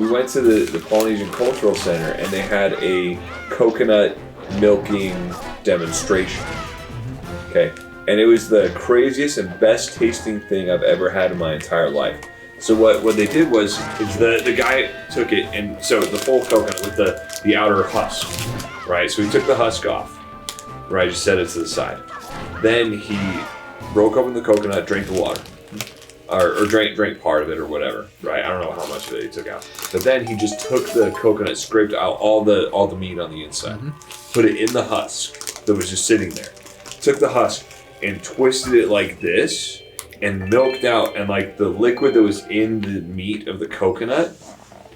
we went to the Polynesian Cultural Center, and they had a coconut milking demonstration. Okay, and it was the craziest and best tasting thing I've ever had in my entire life. So what they did was the guy took it, and so the full coconut with the outer husk, right? So he took the husk off, right? Just set it to the side. Then he broke open the coconut, drank the water, or drank part of it or whatever, right? I don't know how much of it he took out. But then he just took the coconut, scraped out all the meat on the inside, put it in the husk that was just sitting there. Took the husk and twisted it like this, and milked out, and like the liquid that was in the meat of the coconut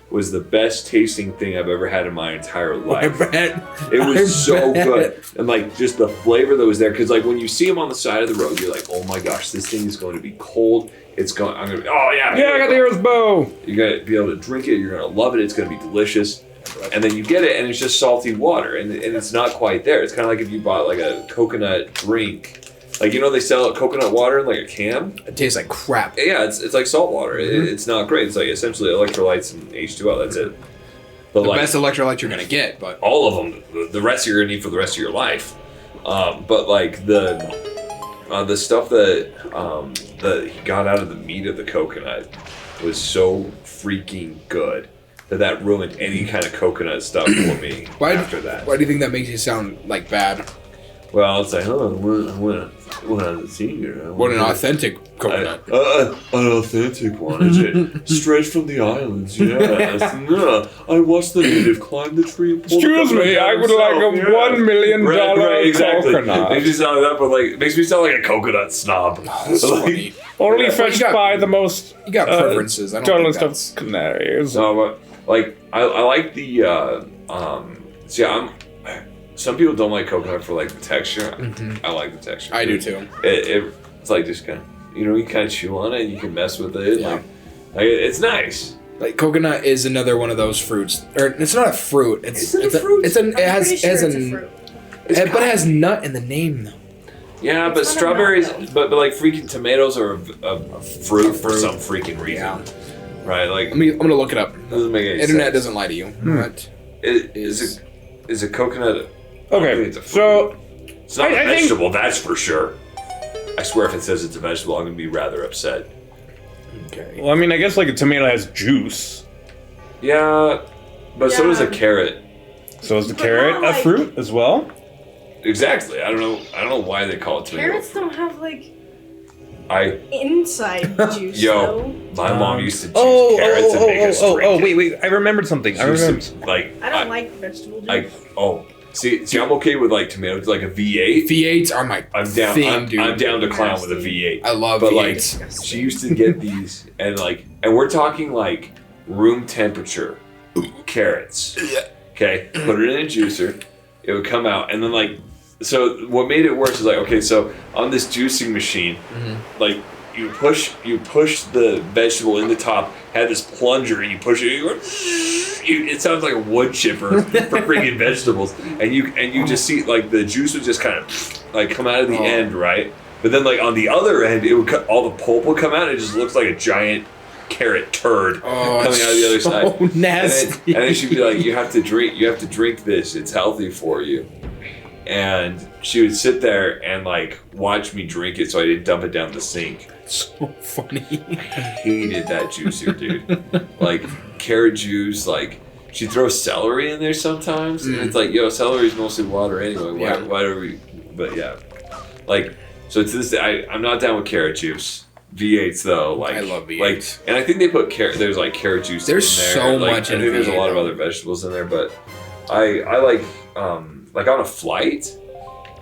was the best tasting thing I've ever had in my entire life. I bet. It was so good. And like just the flavor that was there, because like when you see them on the side of the road, you're like, oh my gosh, this thing is going to be cold. It's going, I'm going to be, oh yeah. Yeah, I got the Earth bow. You're going to be able to drink it. You're going to love it. It's going to be delicious. And then you get it, and it's just salty water, and it's not quite there. It's kind of like if you bought like a coconut drink. Like, you know, they sell coconut water in like a can. It tastes like crap. Yeah, it's like salt water. It's not great. It's like essentially electrolytes and H2O. That's it. But The like, best electrolyte you're gonna get, but all of them, the rest you're gonna need for the rest of your life. But like the stuff that he got out of the meat of the coconut was so freaking good that ruined any kind of coconut stuff for me after that. Why do you think that makes you sound like bad? Well, it's like, what an authentic coconut. An authentic one, is it? Straight from the islands, yes. Yeah. I watched the native climb the tree and pull Excuse me, I would like a $1 million exactly. coconut. Makes me sound like that, but like, makes me sound like a coconut snob. That's funny. Only fetched by the most You got preferences. I don't think that's... of canaries. No, but like, I like the, some people don't like coconut for like the texture. I like the texture. I do too. It's like just kind of, you kind of chew on it and you can mess with it. Yeah. Like it's nice. Like coconut is another one of those fruits, or it's not a fruit. It's a fruit. It has nut in the name though. Yeah, but strawberries, but like freaking tomatoes are a fruit for some freaking reason. Yeah. Right? Like I'm gonna look it up. Doesn't make any Internet sense. doesn't lie to you. What Is a coconut? Okay, it's a fruit. so It's not a vegetable, that's for sure. I swear if it says it's a vegetable, I'm going to be rather upset. Okay. well, I mean, I guess like a tomato has juice. Yeah, but so does a carrot. So is the But carrot not a like- fruit as well? Exactly. I don't know why they call it tomato. Carrots don't have like I inside juice. yo, though. my mom used to juice carrots and make us drink it. wait, I remembered something. She used to, like I don't like vegetable juice. See, I'm okay with like tomatoes, like a V8. V8s are my I'm down. thing, dude. I'm down to clown with a V8. I love but V8s. like, she used to get these, and we're talking like room temperature carrots. Okay, put it in a juicer, it would come out, and then like, so what made it worse is like, okay, so on this juicing machine, like you push the vegetable in the top, had this plunger, and you push it, it sounds like a wood chipper for freaking vegetables, and you just see like the juice would just kind of like come out of the end, right? But then like on the other end, it would all the pulp would come out, and it just looks like a giant carrot turd coming out of the other side. Oh, nasty. And then she'd be like, you have to drink this, it's healthy for you. And she would sit there and like watch me drink it so I didn't dump it down the sink. So funny. I hated that juicer, dude. Like carrot juice, like she'd throw celery in there sometimes, and it's like, yo, celery's mostly water anyway. Why do we? But yeah, like so to this day, I'm not down with carrot juice. V8s though, like I love V8s. like, and I think they put there's like carrot juice. There's in there. so like, much I in think there's a V8, lot of though. other vegetables in there, but I like on a flight.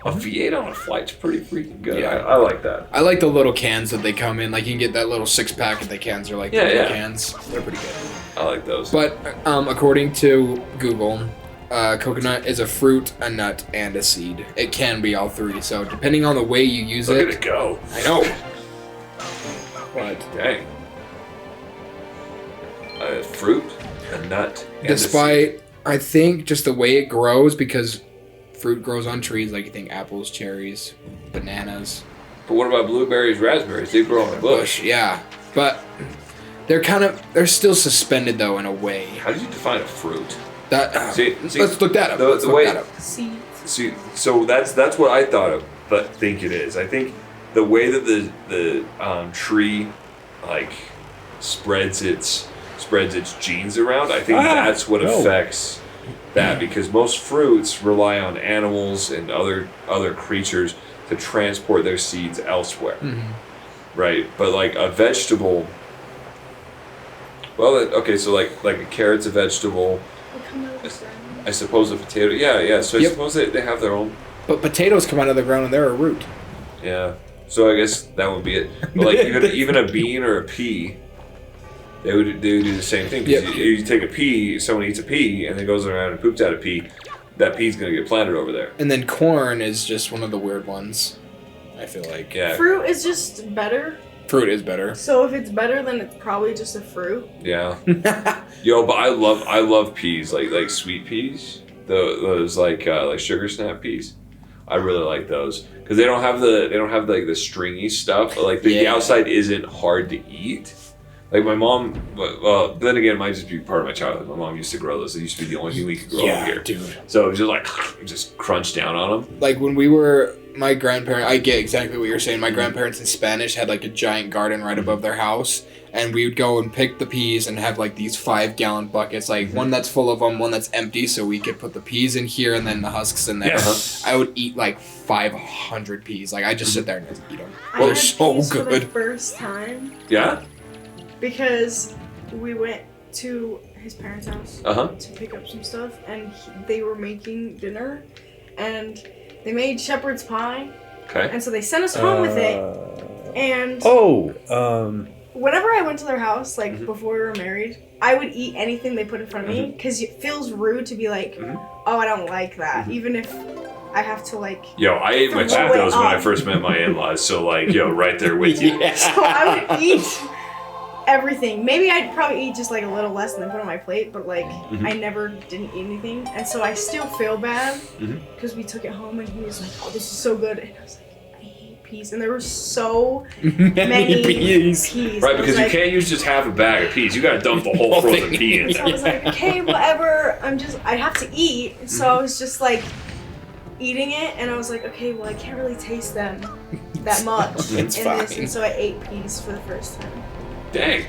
A V8 on a flight's pretty freaking good. Yeah. I like that. I like the little cans that they come in. Like you can get that little 6-pack, and the cans are like little cans. They're pretty good. I like those. But according to Google, coconut is a fruit, a nut, and a seed. It can be all three. So depending on the way you use Look it. at it go. I know. But Dang. A fruit, a nut, and despite, I think just the way it grows, because fruit grows on trees, like you think apples, cherries, bananas. But what about blueberries, raspberries? They grow on a bush. Yeah. But they're still suspended though in a way. How do you define a fruit? That See, let's look that up. the way- That up. Seeds. See, so that's what I thought of, but think it is. I think the way that the tree like spreads its genes around, I think that's what affects that, because most fruits rely on animals and other creatures to transport their seeds elsewhere. Right? But like a vegetable, well, okay, so like a carrot's a vegetable. They come out of the ground. I suppose a potato. Yeah. So I suppose they have their own. But potatoes come out of the ground and they're a root. Yeah. So I guess that would be it. But like even a bean or a pea, they would do the same thing. 'Cause you take a pea, someone eats a pea, and then goes around and poops out a pea. That pea's gonna get planted over there. And then corn is just one of the weird ones. I feel like. Yeah. Fruit is just better. Fruit is better. So if it's better, then it's probably just a fruit. Yeah. Yo, but I love peas, like sweet peas. Those like sugar snap peas. I really like those because they don't have like the stringy stuff. Like the outside isn't hard to eat. Like my mom, well, then again, it might just be part of my childhood. My mom used to grow those. It used to be the only thing we could grow over here. Dude. So it was just like just crunch down on them. Like when we were, my grandparents, I get exactly what you're saying. My grandparents in Spanish had like a giant garden right above their house, and we would go and pick the peas and have like these 5-gallon buckets, like one that's full of them, one that's empty, so we could put the peas in here and then the husks in there. Yeah. I would eat like 500 peas. Like I just sit there and just eat them. I They're had so peas for the good. first time Yeah. because we went to his parents' house to pick up some stuff, and they were making dinner, and they made shepherd's pie, Okay. and so they sent us home with it. And whenever I went to their house, like before we were married, I would eat anything they put in front of me because it feels rude to be like, oh, I don't like that, even if I have to like. Yo, I ate my Throw it Cheetos when I up. first met my in-laws, so like, yo, right there with you. So I would eat everything. Maybe I'd probably eat just like a little less than they put on my plate, but like I never didn't eat anything, and so I still feel bad because we took it home and he was like, "Oh, this is so good," and I was like, "I hate peas," and there were so many peas. Right, I was because you like- can't use just half a bag of peas. You gotta dump the whole frozen pea in. So I was like, okay, whatever. I have to eat. So I was just like eating it, and I was like, okay, well, I can't really taste them that much It's in fine. this, and so I ate peas for the first time. Dang.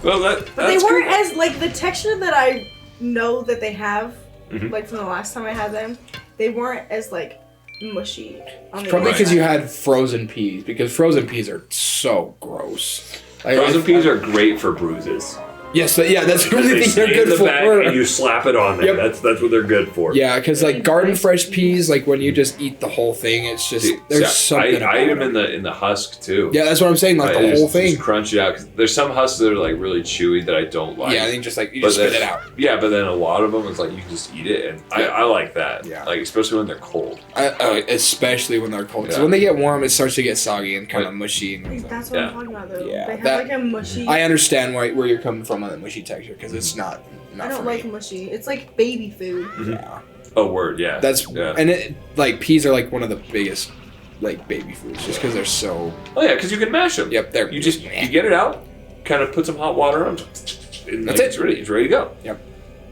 Well, But that's they weren't good. as like the texture that I know that they have, like from the last time I had them. They weren't as like mushy. On the Probably because inside. you had frozen peas, because frozen peas are so gross. Like, Frozen peas are great for bruises. Yes, that's really They think they're stay in good the for. bag and you slap it on there. Yep. That's what they're good for. Yeah, because like garden fresh peas, like when you just eat the whole thing, it's just See, there's I something. I eat them about in the husk too. Yeah, that's what I'm saying. Like I the whole just thing. crunch it out. 'Cause there's some husks that are like really chewy that I don't like. Yeah, I think just like you But just spit then- it out. Yeah, but then a lot of them is like you can just eat it, and I like that. Yeah. Like especially when they're cold. Especially when they're cold. Because Yeah. when they get warm, it starts to get soggy and kind of mushy. I think And that's what Yeah. I'm talking about, though. Yeah, They have that- like a mushy. I understand where you're coming from on that mushy texture, because it's not I for don't like me. mushy. It's like baby food. Yeah, Oh, word, yeah. that's yeah. and it like peas are like one of the biggest like baby foods, just because they're so. Oh yeah, because you can mash them. Yep, they're You get it out, kind of put some hot water on, and That's like, it. It's ready to go. Yep.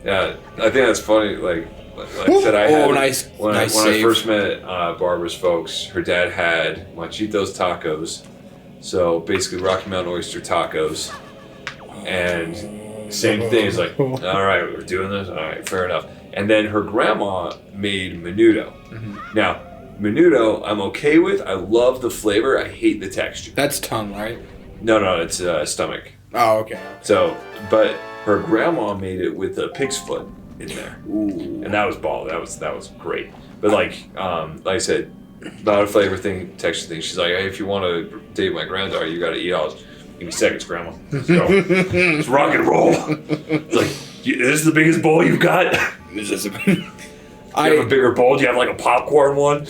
Yeah, I think that's funny. Like I said, I had nice. when nice I save. first met Barbara's folks. Her dad had Machitos tacos, so basically Rocky Mountain oyster tacos, and same thing. It's like, all right, we're doing this. All right, fair enough. And then her grandma made menudo. Now, menudo, I'm okay with. I love the flavor. I hate the texture. That's tongue, right? No, it's stomach. Oh, okay. So, but her grandma made it with a pig's foot in there, Ooh. and that was ball. That was great. But like I said, not a flavor thing, texture thing. She's like, hey, if you want to date my granddaughter, you got to eat all. Give me seconds, grandma. Let's go. Let's rock and roll. It's like, is this the biggest bowl you've got? Is this Do you have a bigger bowl? Do you have like a popcorn one?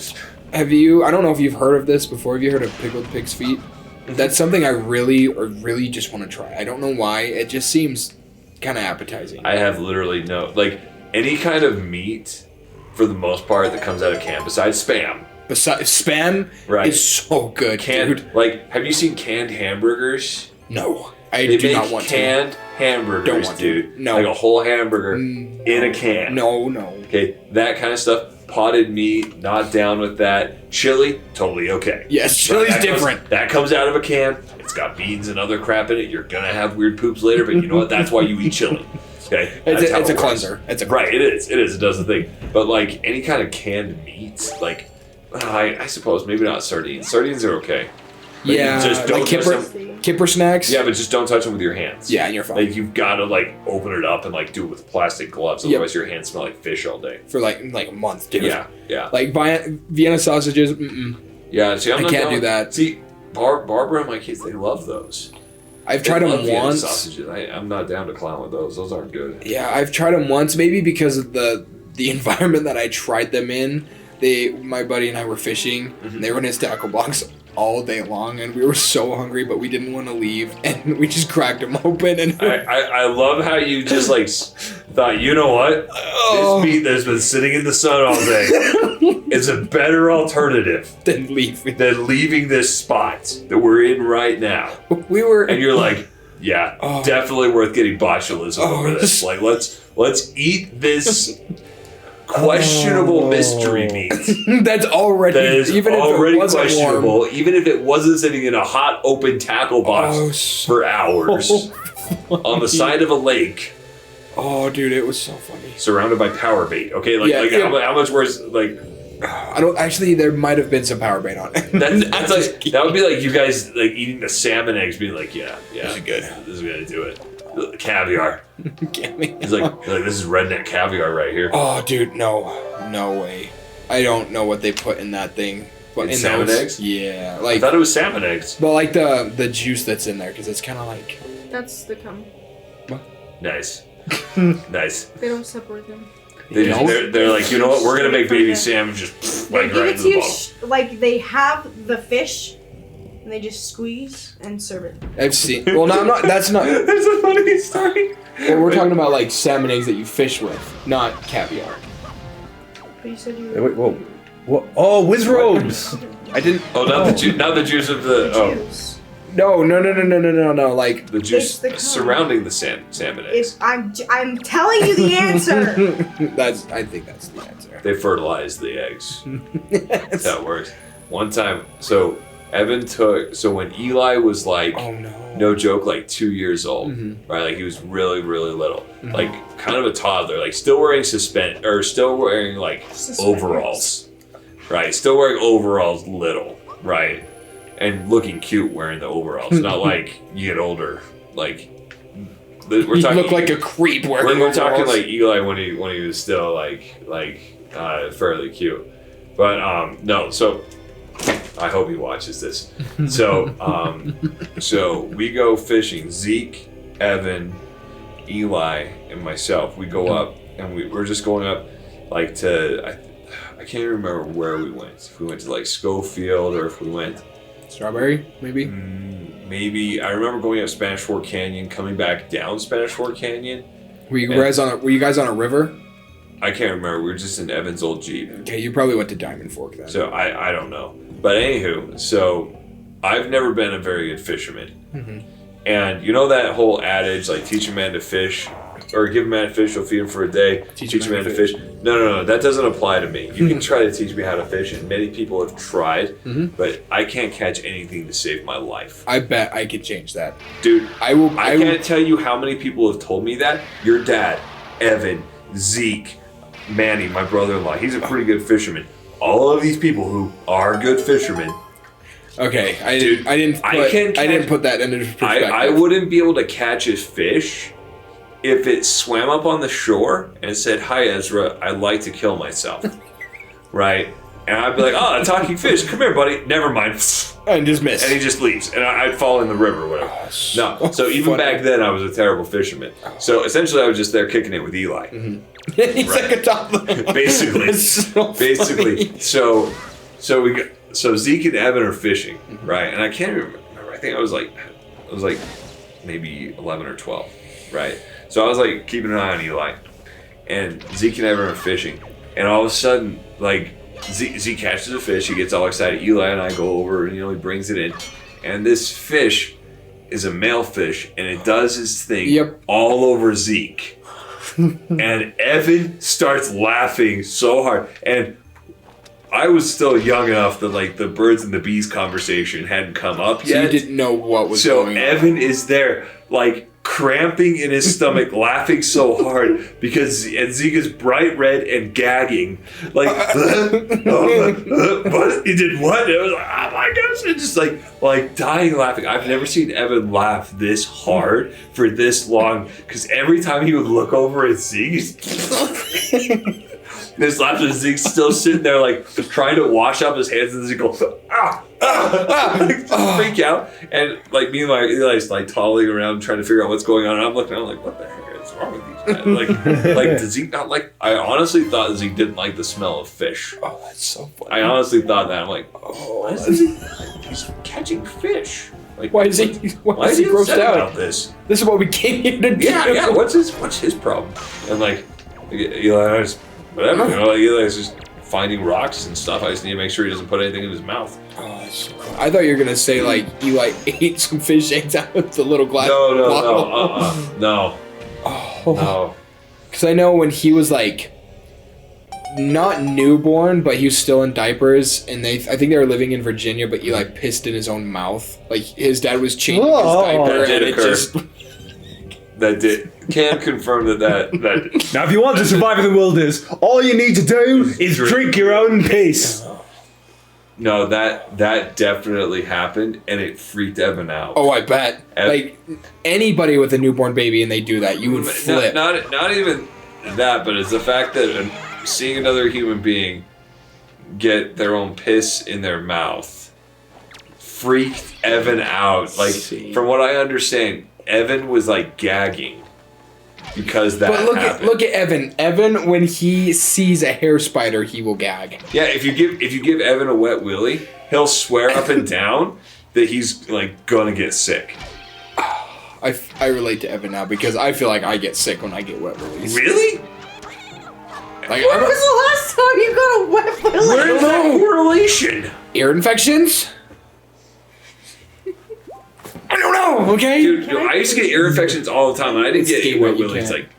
Have you? I don't know if you've heard of this before. Have you heard of pickled pig's feet? That's something I really just want to try. I don't know why. It just seems kind of appetizing. I have literally no, like, any kind of meat, for the most part, that comes out of camp, besides Spam. Besides, Spam Right. is so good, Canned, dude. like, have you seen canned hamburgers? No, I They do make not want canned to. hamburgers, Don't want to. dude. No. Like a whole hamburger in a can. No. Okay, that kind of stuff. Potted meat, not down with that. Chili, totally okay. Yes, chili's That different. that comes out of a can. It's got beans and other crap in it. You're gonna have weird poops later, but you know what? That's why you eat chili. Okay, It's how a it cleanser. It's a right. It is. It does the thing. But like any kind of canned meats, like I suppose maybe not sardines. Sardines are okay. But Yeah, just don't like touch them. kipper snacks. Yeah, but just don't touch them with your hands. Yeah, and you're fine. Like you've got to like open it up and like do it with plastic gloves, otherwise your hands smell like fish all day. For like a month, dude. Yeah. Like Vienna sausages. Yeah. See, I can't do that. See, Barbara and my kids, they love those. I've tried They them love Vienna once. Sausages. I'm not down to clown with those. Those aren't good. Yeah, I've tried them once, maybe because of the environment that I tried them in. My buddy and I were fishing, and they were in his tackle box all day long, and we were so hungry, but we didn't want to leave, and we just cracked them open. And I love how you just like thought, you know what? Oh. This meat that's been sitting in the sun all day is a better alternative then leave. than leaving this spot that we're in right now. We were. And you're like, yeah, definitely worth getting botulism over this. Like, let's eat this questionable mystery meat. That's already That is even already if it wasn't questionable, warm. even if it wasn't sitting in a hot open tackle box for hours on the side of a lake, Oh, dude, it was so funny. surrounded by power bait. Okay, how much worse? Like I don't actually. There might have been some power bait on it. that's like that would be like you guys like eating the salmon eggs, being like, yeah, This is good. this is gonna do it. Caviar. Get me. He's like, this is redneck caviar right here. Oh, dude, no way. I don't know what they put in that thing. But In salmon those, eggs? Yeah, I like, thought it was salmon eggs. but like the juice that's in there, because it's kind of like. That's the cum. Nice, nice. They don't separate them. They're like, you know what? We're gonna make baby salmon just They like give right it into to the you bottle. like they have the fish, and they just squeeze and serve it. I've seen. Well, no, I'm not. That's not. There's a funny story. Well, we're talking about like salmon eggs that you fish with, not caviar. But you said you. Wait, whoa. What? Oh, whiz robes. I didn't. Oh, not the juice of the Juice. No. Like the juice It's the cum. surrounding the salmon eggs. I'm telling you the answer. I think that's the answer. They fertilize the eggs. That's how it works. One time, so Evan so when Eli was like, Oh no. no joke, like 2 years old, Mhm. right? Like he was really, really little, like kind of a toddler, like still wearing still wearing like Suspenders. overalls, right? Still wearing overalls, little, right? And looking cute wearing the overalls. Not like you get older, like we're You talking. look like a creep wearing We're talking overalls. like Eli when he was still like fairly cute, but no. So I hope he watches this. So we go fishing. Zeke, Evan, Eli, and myself. We go up and we're just going up like to I can't even remember where we went. If we went to like Schofield or if we went. Strawberry, maybe. Maybe I remember going up Spanish Fork Canyon, coming back down Spanish Fork Canyon. Were you guys on a river? I can't remember. We were just in Evan's old Jeep. Okay, you probably went to Diamond Fork then. So I don't know. But anywho, so I've never been a very good fisherman. And you know that whole adage, like teach a man to fish, or give a man a fish, he'll feed him for a day. Teach a man to fish. No, that doesn't apply to me. You can try to teach me how to fish, and many people have tried, but I can't catch anything to save my life. I bet I could change that. Dude, I will. I can't tell you how many people have told me that. Your dad, Evan, Zeke, Manny, my brother-in-law, he's a pretty good fisherman. All of these people who are good fishermen. Okay, I didn't put that into perspective. I wouldn't be able to catch a fish if it swam up on the shore and said, "Hi Ezra, I'd like to kill myself." Right? And I'd be like, "Oh, a talking fish, come here, buddy." Never mind. And just miss. And he just leaves, and I'd fall in the river or whatever. No, so even back then, I was a terrible fisherman. So essentially, I was just there kicking it with Eli. He's like a toddler. Basically, So basically. So Zeke and Evan are fishing, right? And I can't remember. I think I was like maybe 11 or 12, right? So I was like keeping an eye on Eli, and Zeke and Evan are fishing, and all of a sudden, like Zeke catches a fish, he gets all excited. Eli and I go over, and he brings it in, and this fish is a male fish, and it does its thing Yep. all over Zeke. And Evan starts laughing so hard. And I was still young enough that like the birds and the bees conversation hadn't come up So yet. you didn't know what was So going on. Evan is there, like cramping in his stomach, laughing so hard because and Zeke is bright red and gagging, like what? He did what? And it was like, oh my gosh, and just like dying laughing. I've never seen Evan laugh this hard for this long because every time he would look over at Zeke. This laughter, Zeke's still sitting there, like trying to wash up his hands, and Zeke goes, freak out. And like me and my Eli's like toddling around trying to figure out what's going on. And I'm looking, I'm like, what the heck is wrong with these guys? Like does Zeke not like? I honestly thought Zeke didn't like the smell of fish. Oh, that's so funny. I honestly thought that. I'm like, why is Zeke? He's catching fish. Like, Why is he grossed upset out? about this? This is what we came here to do. Yeah. What's his problem? And like, Eli, whatever. You know, like Eli's just finding rocks and stuff. I just need to make sure he doesn't put anything in his mouth. Oh, that's so funny. I thought you were gonna say like Eli ate some fish eggs out of the little glass bottle. No. No. Because I know when he was like not newborn, but he was still in diapers, and I think they were living in Virginia, but Eli pissed in his own mouth. Like his dad was changing his diaper, that did and occur. it just. That did. Can confirm that. Now, if you want to survive in the wilderness, all you need to do is drink your own piss. No, that definitely happened, and it freaked Evan out. Oh, I bet. Like anybody with a newborn baby, and they do that, you would flip. Not even that, but it's the fact that seeing another human being get their own piss in their mouth freaked Evan out. Like, from what I understand, Evan was like gagging because that happened. Look at Evan. Evan, when he sees a hair spider, he will gag. Yeah, if you give Evan a wet willy, he'll swear up and down that he's like gonna get sick. I relate to Evan now because I feel like I get sick when I get wet willies. Really? Like, When was the last time you got a wet willy? Where's that correlation? ear infections? I don't know, okay? Dude, I used to get ear infections all the time, and I didn't get any wet willies. Like,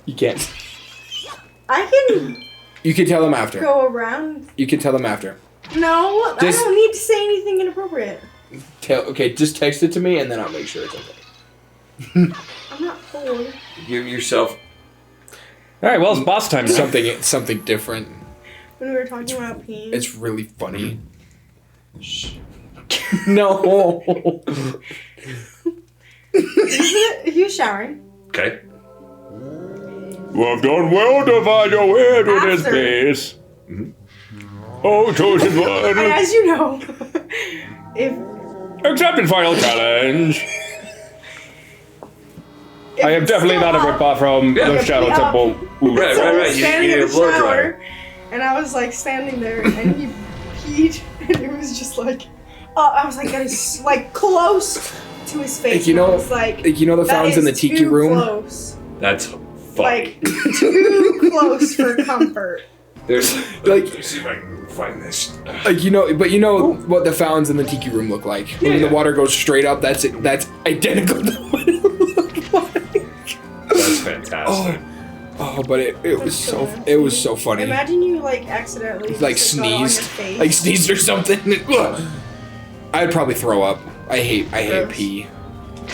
you can't. I can You can tell them after. go around. You can tell them after. No, Just- I don't need to say anything inappropriate. Okay, just text it to me and then I'll make sure it's okay. I'm not bored. give yourself. All right, well, it's boss time. Something different. When we were talking about peeing. It's really funny. Shh. No. He was showering. Okay. You have done well to find your way to this After. place. Oh, chosen And one. as you know, if Accepted final challenge. I am it's definitely still not a up, ripoff from Yeah. the Shadow Yeah. Temple. Ooh. Right, so right, I was right. You standing need in a the blow shower, dryer. and I was like standing there, and he peed, and it was just like, I was like getting like close to his face. Like, you know- and I was like, You know the that fountains in the is tiki too room? Close. That's funny. Like too close for comfort. There's Like- let me see if I can find this. Like, you know what the fountains in the tiki room look like. When the water goes straight up, that's it. That's identical to what it looked like. That's fantastic. Oh, but it was so funny. Imagine you like accidentally Like just got on your sneezed, face. like sneezed or something. I'd probably throw up. I hate Gross. pee.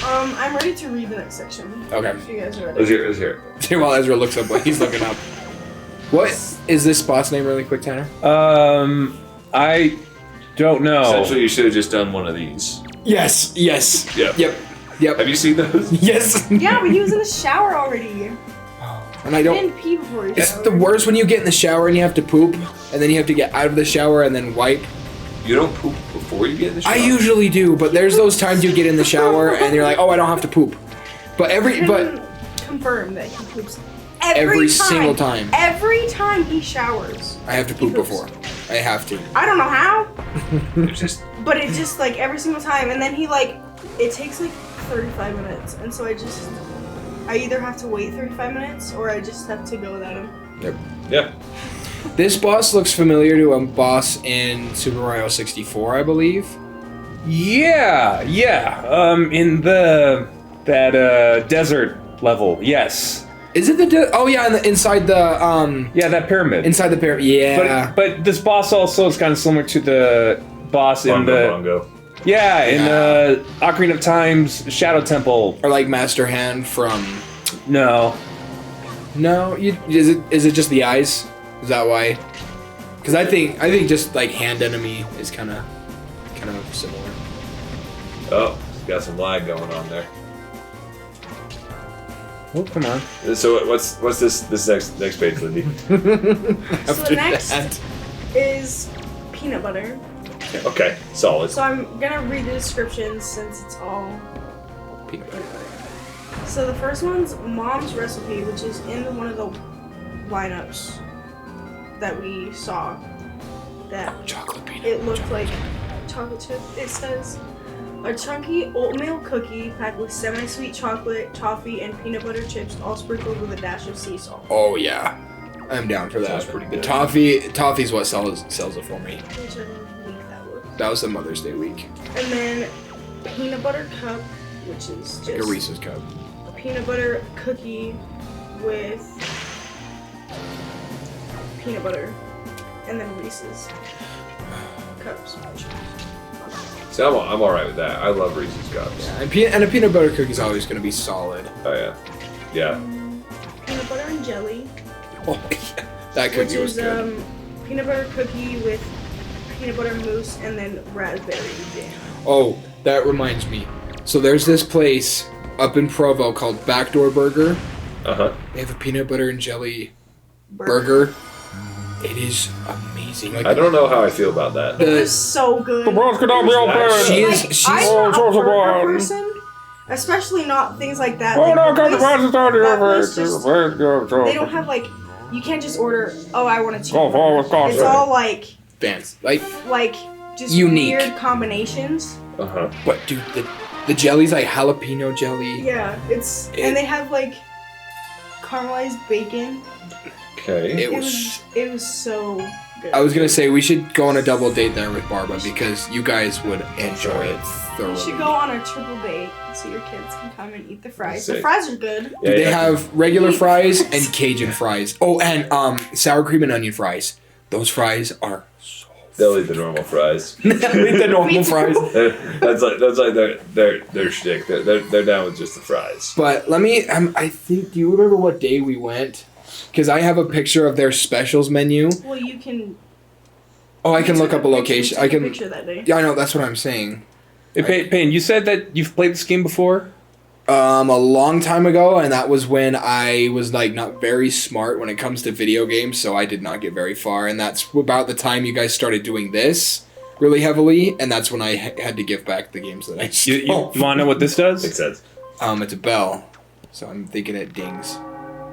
I'm ready to read the next section. Okay. If you guys are ready. Let's hear it. While Ezra looks up what he's looking up. What is this boss name, really quick, Tanner? I don't know. Essentially, you should have just done one of these. Yes. Yes. Yeah. Yep. Have you seen those? Yes. Yeah, but he was in the shower already. And I He don't. didn't pee before he It's showered. the worst when you get in the shower and you have to poop, and then you have to get out of the shower and then wipe. You don't poop before you get in the shower? I usually do, but there's those times you get in the shower and you're like, oh, I don't have to poop. But I can confirm that he poops every single time. Every time he showers. I have to poop He poops. before. I have to. I don't know how, It's just but it just like every single time, and then he like it takes like 35 minutes, and so I either have to wait 35 minutes or I just have to go without him. yeah. This boss looks familiar to a boss in Super Mario 64, I believe. Yeah. In that desert level, yes. Is it the? Oh yeah, inside the Yeah, that pyramid. Inside the pyramid. Yeah. But this boss also is kind of similar to the boss in the Bongo. Yeah, in the Ocarina of Time's Shadow Temple. Or like Master Hand from. No. Is it just the eyes? Is that why? Because I think just like hand enemy is kind of similar. Oh, got some lag going on there. Oh, come on. So what's this next page, Lindy? So the next is peanut butter. Okay, solid. So I'm gonna read the descriptions since it's all Peanut butter. So the first one's Mom's Recipe, which is in one of the lineups that we saw. That Chocolate peanut. it looked like chocolate chip. It says a chunky oatmeal cookie packed with semi-sweet chocolate, toffee, and peanut butter chips, all sprinkled with a dash of sea salt. Oh yeah, I'm down for that. Sounds pretty good. The toffee's what sells it for me. Which I week that was. That was the Mother's Day week. And then peanut butter cup, which is just Like a Reese's cup. a peanut butter cookie with peanut butter, and then Reese's cups. So I'm all right with that. I love Reese's cups. Yeah, and a peanut butter cookie is always going to be solid. Oh yeah, yeah. Peanut butter and jelly, Oh yeah, that which cookie was is good. peanut butter cookie with peanut butter mousse and then raspberry jam. Oh, that reminds me. So there's this place up in Provo called Backdoor Burger. They have a peanut butter and jelly burger. It is amazing. Like, I don't know how I feel about that. It was so good. She's I'm not a burger person, especially not things like that. Like, they don't have like, you can't just order. Oh, I want a chicken. It's all like fans. like just Unique. weird combinations. But dude, the jelly's like jalapeno jelly. Yeah, and they have like caramelized bacon. Okay. It was. It was so good. I was gonna say we should go on a double date there with Barbara because you guys would enjoy it thoroughly. You should go on a triple date so your kids can come and eat the fries. The Sick. fries are good. Do they have regular fries and Cajun fries? Oh, and sour cream and onion fries. Those fries are so. They'll eat the normal fries. The normal fries. That's like their shtick. They're down with just the fries. But let me. I think. Do you remember what day we went? Because I have a picture of their specials menu. Well, you can. Oh, I can look up a location. I can. Picture that day. Yeah, I know. That's what I'm saying. Hey, Payne, you said that you've played this game before? A long time ago, and that was when I was like not very smart when it comes to video games, so I did not get very far. And that's about the time you guys started doing this really heavily, and that's when I had to give back the games that I stole. You want to know what this does? Makes sense. It's a bell, so I'm thinking it dings.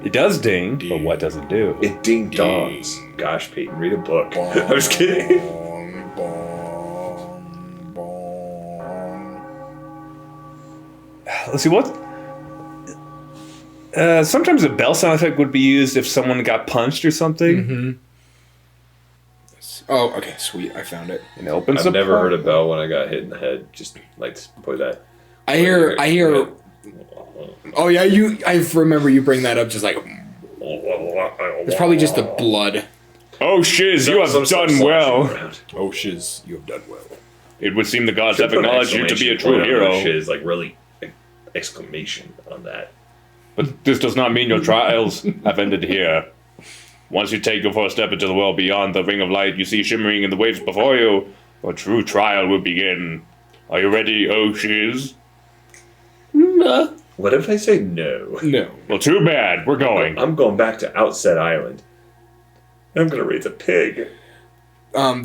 It does ding, but what does it do? It ding dongs. Gosh, Peyton, read a book. I was kidding. Bong, bong, bong. Let's see, what? Sometimes a bell sound effect would be used if someone got punched or something. Mm-hmm. Oh, okay, sweet. I found it. And it opens I've up. never heard a bell when I got hit in the head. Just like to play that. I hear. Oh yeah, I remember you bring that up. Just like it's probably just the blood. Oh, shiz, you have done well. Oh shiz, you have done well. It would seem the gods have acknowledged you to be a true hero. Shiz, like really exclamation on that. But this does not mean your trials have ended here. Once you take your first step into the world beyond the ring of light you see shimmering in the waves before you, a true trial will begin. Are you ready, oh shiz? No. What if I say no? No. Well, too bad. We're going. I'm going back to Outset Island. I'm gonna raise a pig.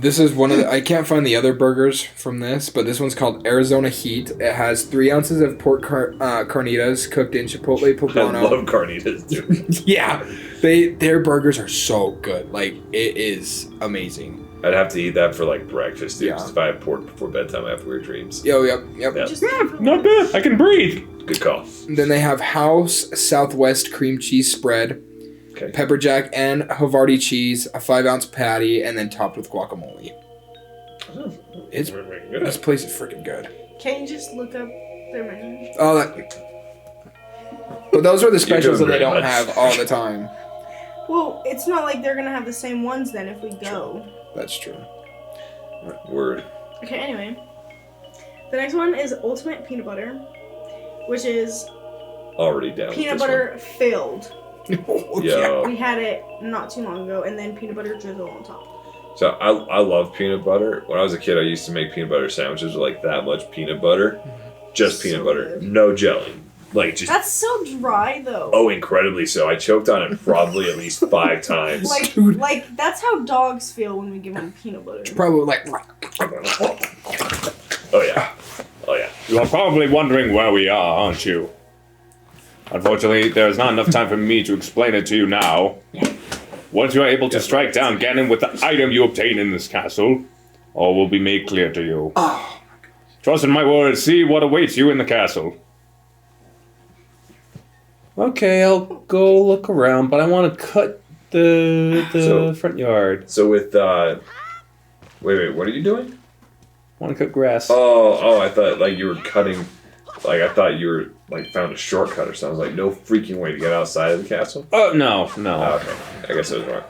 This is one of the, I can't find the other burgers from this, but this one's called Arizona Heat. It has 3 ounces of pork carnitas cooked in chipotle poblano. I love carnitas, dude. Yeah, their burgers are so good. Like, it is amazing. I'd have to eat that for like breakfast, dude. Yeah. 'Cause if I have pork before bedtime, I have weird dreams. Yep. Yeah. Just Not bad. I can breathe. Good call. And then they have House Southwest cream cheese spread, Okay. pepper jack and Havarti cheese, a 5-ounce patty, and then topped with guacamole. Oh, This place is freaking good. Can't you just look up their menu? Oh, that. But those are the specials that they doing don't great, have all the time. Well, it's not like they're gonna have the same ones then if we go. That's true. Word. Okay, anyway. The next one is Ultimate Peanut Butter, which is Already down. peanut with butter filled. Oh, Yo. We had it not too long ago, and then peanut butter drizzle on top. So I love peanut butter. When I was a kid, I used to make peanut butter sandwiches with like that much peanut butter, just peanut So butter, good. no jelly, like just. That's so dry though. Oh, incredibly so. I choked on it probably at least 5 times. Like that's how dogs feel when we give them peanut butter. Probably like. Oh yeah, oh yeah. You are probably wondering where we are, aren't you? Unfortunately, there is not enough time for me to explain it to you now. Once you are able to strike down Ganon with the item you obtain in this castle, all will be made clear to you. Oh. Trust in my word, see what awaits you in the castle. Okay, I'll go look around, but I want to cut the So- front yard. So with wait, what are you doing? I want to cut grass. Oh, I thought like you were cutting. Like I thought you were like found a shortcut or something. I was like, no freaking way to get outside of the castle. Oh, no. Oh, okay, I guess I was wrong.